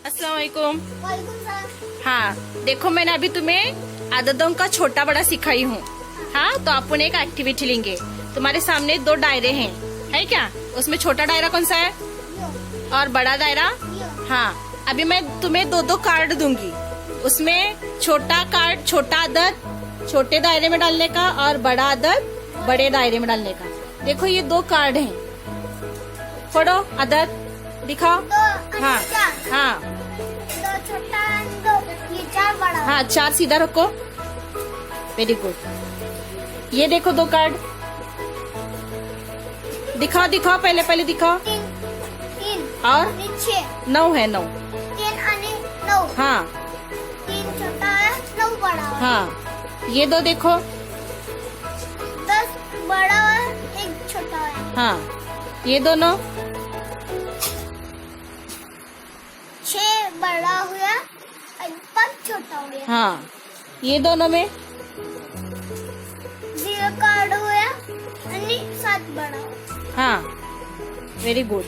अस्सलाम वालेकुम। वालेकुम सलाम। हाँ देखो, मैंने अभी तुम्हें आदतों का छोटा बड़ा सिखाई हूँ। हाँ तो अपन एक एक्टिविटी लेंगे। तुम्हारे सामने 2 डायरे हैं, है क्या? उसमें छोटा डायरा कौन सा है यो, और बड़ा दायरा? यो। हाँ, अभी मैं तुम्हें 2 कार्ड दूंगी। उसमें छोटा कार्ड छोटा अदद छोटे दायरे में डालने का और बड़ा अदद बड़े दायरे में डालने का। देखो ये 2 कार्ड हैं, पढ़ो अदद दिखाओ। दो हाँ चार, हाँ 2 छोटा, 2 ये 4 बड़ा। हाँ, 4 सीधा रखो। Very good. ये देखो 2 कार्ड, दिखाओ दिखाओ, पहले दिखाओ। 3 और नीचे 9 है, 9। 3 आणि 9। हाँ 3 छोटा है, 9 बड़ा है। हाँ, ये 2 देखो। 10 बड़ा है, 1 छोटा है। हाँ, ये दोनों। 6 बड़ा हुआ, 5 छोटा हो गया। हाँ, ये दोनों में। 0 कार्ड हुआ आणि 7 बड़ा हुआ। हाँ, वेरी गुड।